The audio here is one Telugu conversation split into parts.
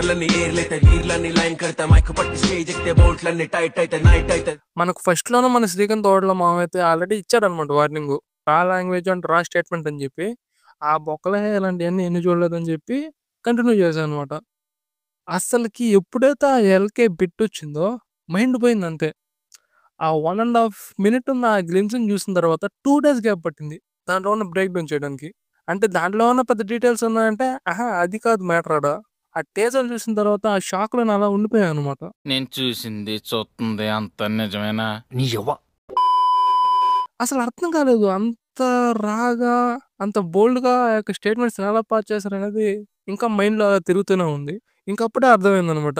కార్లన్నీ ఏర్లైతే వీర్లన్నీ లైన్ కడతా మైక్ పట్టి స్టేజ్ ఎక్కితే బోట్లన్నీ టైట్ అయితే నైట్ అయితే. మనకు ఫస్ట్ లోనే మన శ్రీకాంత్ తోటలో మామ అయితే ఆల్రెడీ ఇచ్చాడు అనమాట వార్నింగ్, రా లాంగ్వేజ్ అండ్ రా స్టేట్మెంట్ అని చెప్పి. ఆ బొక్కలే ఇలాంటివన్నీ ఎన్ని చూడలేదని చెప్పి కంటిన్యూ చేశాను అనమాట. అసలుకి ఎప్పుడైతే ఆ ఎల్కే బిట్ వచ్చిందో మైండ్ పోయింది అంతే. ఆ 1.5 మినిట్ ఉన్న ఆ గ్లిమ్స్ని చూసిన తర్వాత 2 days గ్యాప్ పట్టింది దాంట్లో ఉన్న బ్రేక్ డౌన్ చేయడానికి. అంటే దాంట్లో ఉన్న పెద్ద డీటెయిల్స్ ఉన్నాయంటే అది కాదు మ్యాటర్ ఆడ. ఆ టేజర్ చూసిన తర్వాత ఆ షాక్ లో అలా ఉండిపోయాను అనమాట. నేను చూసింది చూస్తుంది అంత నిజమేనా? అసలు అర్థం కాలేదు, అంత రాగా అంత బోల్డ్ గా ఆ యొక్క స్టేట్మెంట్స్ ఎలా పాస్ చేశారు అనేది ఇంకా మైండ్ లో తిరుగుతూనే ఉంది. ఇంకప్పుడే అర్థమైంది అనమాట.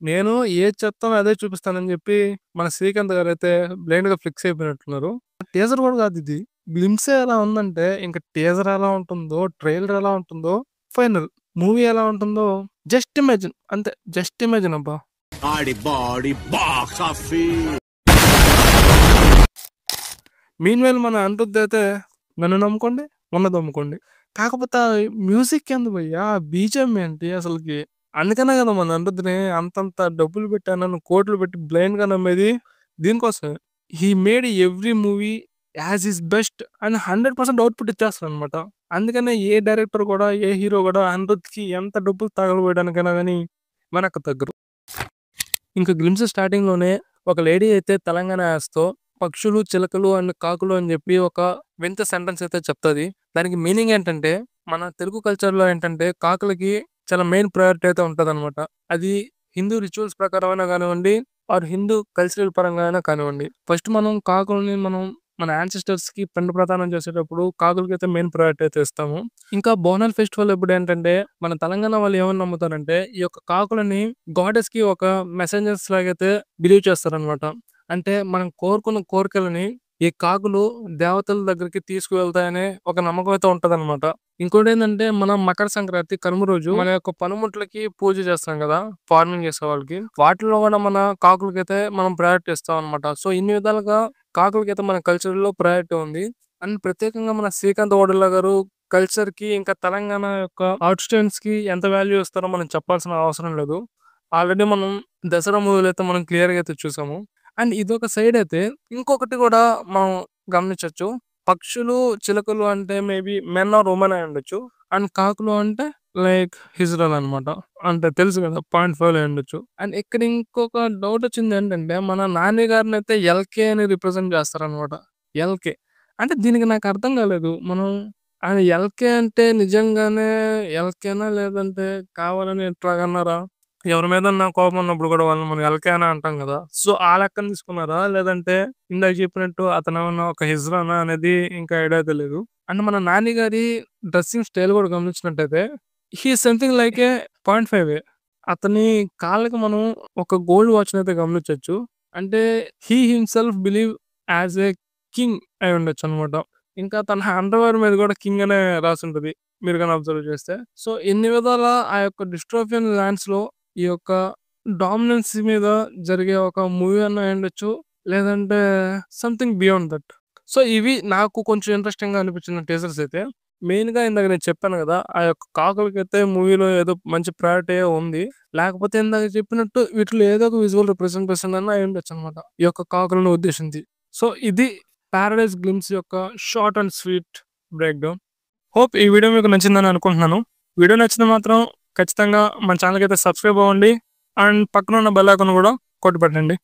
నేను ఏ చెప్తానో అదే చూపిస్తానని చెప్పి మన శ్రీకాంత్ గారు అయితే బ్లైండ్ గా ఫిక్స్ అయిపోయినట్టున్నారు. టీజర్ కూడా కాదు ఇది, గ్లిమ్సే ఎలా ఉందంటే ఇంకా టీజర్ ఎలా ఉంటుందో, ట్రైలర్ ఎలా ఉంటుందో, ఫైనల్ మూవీ ఎలా ఉంటుందో జస్ట్ ఇమాజిన్ అంతే. జస్ట్ ఇమాజిన్ అబ్బా. మీన్వేల్ మన అంటుంది అయితే నన్ను నమ్ముకోండి, ఉన్నది అమ్ముకోండి. కాకపోతే మ్యూజిక్ ఎందుకు భయ్యా, బీజిఎం ఏంటి అసలుకి? అందుకనే కదా మన అంటుందిని అంతంత డబ్బులు పెట్టాను కోట్లు పెట్టి బ్లైండ్ గా నమ్మేది దీనికోసమే. He made every movie as is best అని 100% అవుట్పుట్ ఇచ్చేస్తాడు అనమాట. అందుకనే ఏ డైరెక్టర్ కూడా ఏ హీరో కూడా అనిరుద్కి ఎంత డబ్బులు తగలబోయడానికైనా కానీ వెనక్కి తగ్గరు. ఇంకా గ్లిమ్స్ స్టార్టింగ్ లోనే ఒక లేడీ అయితే తెలంగాణ యాస్తో పక్షులు, చిలకలు అండ్ కాకులు అని చెప్పి ఒక వింత సెంటెన్స్ అయితే చెప్తుంది. దానికి మీనింగ్ ఏంటంటే మన తెలుగు కల్చర్ లో ఏంటంటే కాకులకి చాలా మెయిన్ ప్రయారిటీ అయితే ఉంటది అనమాట. అది హిందూ రిచువల్స్ ప్రకారం అయినా కానివ్వండి, ఆర్ హిందూ కల్చరల్ పరంగా అయినా కానివ్వండి. ఫస్ట్ మనం కాకుల్ని మన యాన్సిస్టర్స్ కి పెండు ప్రదానం చేసేటప్పుడు కాకులకి అయితే మెయిన్ ప్రయారిటీ అయితే ఇస్తాము. ఇంకా బోనాల్ ఫెస్టివల్ ఎప్పుడు ఏంటంటే మన తెలంగాణ వాళ్ళు ఏమని నమ్ముతారంటే ఈ యొక్క కాకులని గాడెస్ కి ఒక మెసెంజర్స్ లాగైతే బిలీవ్ చేస్తారనమాట. అంటే మనం కోరుకున్న కోరికలని ఈ కాకులు దేవతల దగ్గరికి తీసుకువెళ్తాయనే ఒక నమ్మకం అయితే ఉంటది అనమాట. ఇంకోటి ఏంటంటే మనం మకర సంక్రాంతి కనుమ రోజు మన యొక్క పనిముట్లకి పూజ చేస్తాం కదా ఫార్మింగ్ చేసే వాళ్ళకి, వాటిలో కూడా మన కాకులకైతే మనం ప్రయారిటీ ఇస్తాం అనమాట. సో ఇన్ని విధాలుగా కాకులకైతే మన కల్చర్ లో ప్రయారిటీ ఉంది. అండ్ ప్రత్యేకంగా మన శ్రీకాంత్ ఓడెల గారు కల్చర్ కి ఇంకా తెలంగాణ యొక్క అవుట్ స్టూడెంట్స్ కి ఎంత వాల్యూ ఇస్తారో మనం చెప్పాల్సిన అవసరం లేదు. ఆల్రెడీ మనం దసరా మూవీలో అయితే మనం క్లియర్ గా అయితే చూసాము. అండ్ ఇదొక సైడ్ అయితే ఇంకొకటి కూడా మనం గమనించవచ్చు. పక్షులు, చిలకలు అంటే మేబీ మెన్ ఆర్ ఉమెన్ అయి ఉండొచ్చు. అండ్ కాకులు అంటే లైక్ హిజ్రల్ అనమాట. అంటే తెలుసు కదా 0.5 అయి ఉండొచ్చు. అండ్ ఇక్కడ ఇంకొక డౌట్ వచ్చింది ఏంటంటే మన నాని గారిని అయితే ఎల్కే అని రిప్రజెంట్ చేస్తారనమాట. ఎల్కే అంటే దీనికి నాకు అర్థం కాలేదు. మనం ఆయన ఎల్కే అంటే నిజంగానే ఎల్కేనా లేదంటే కావాలని ఎట్లాగన్నారా? ఎవరి మీద కోపం ఉన్నప్పుడు కూడా వాళ్ళని మనం ఎల్కే అని అంటాం కదా. సో ఆ లెక్కన తీసుకున్నారా లేదంటే ఇందాక చెప్పినట్టు అతను ఏమన్నా ఒక హిజ్రానా అనేది ఇంకా ఐడియా తెలియదు. అండ్ మన నాని గారి డ్రెస్సింగ్ స్టైల్ కూడా గమనించినట్టయితే హీ సంథింగ్ లైక్ ఏ 0.5. అతని కాళ్ళకి మనం ఒక గోల్డ్ వాచ్ అయితే గమనించవచ్చు. అంటే he himself believe as a king అయి ఉండొచ్చు అనమాట. ఇంకా తన అండర్వేర్ మీద కూడా కింగ్ అనే రాసి ఉంటది మీరు కానీ అబ్జర్వ్ చేస్తే. సో ఎన్ని విధాల ఆ యొక్క డిస్ట్రోఫియన్ ల్యాండ్స్ లో ఈ యొక్క డామినెన్స్ మీద జరిగే ఒక మూవీ అన్న ఉండొచ్చు, లేదంటే సంథింగ్ బియాండ్ దట్. సో ఇవి నాకు కొంచెం ఇంట్రెస్టింగ్ గా అనిపించిన టీజర్స్ అయితే. మెయిన్ గా ఇందాక నేను చెప్పాను కదా ఆ యొక్క కాకులకైతే మూవీలో ఏదో మంచి ప్రయారిటీ ఉంది. లేకపోతే ఇందాక చెప్పినట్టు వీటిలో ఏదో ఒక విజువల్ రిప్రజెంటేషన్ అన్న అయి ఉండొచ్చు అనమాట ఈ యొక్క కాకులను ఉద్దేశించి. సో ఇది పారడైజ్ గ్లిమ్స్ యొక్క short and sweet break down. Hope ఈ వీడియో మీకు నచ్చిందని అనుకుంటున్నాను. వీడియో నచ్చితే మాత్రం ఖచ్చితంగా మన ఛానల్కి అయితే సబ్స్క్రైబ్ అవ్వండి. అండ్ పక్కన ఉన్న బెల్ ఐకాన్ కూడా కొట్టి పెట్టండి.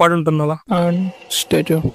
పడి ఉంటుంది అలా. And stay tune.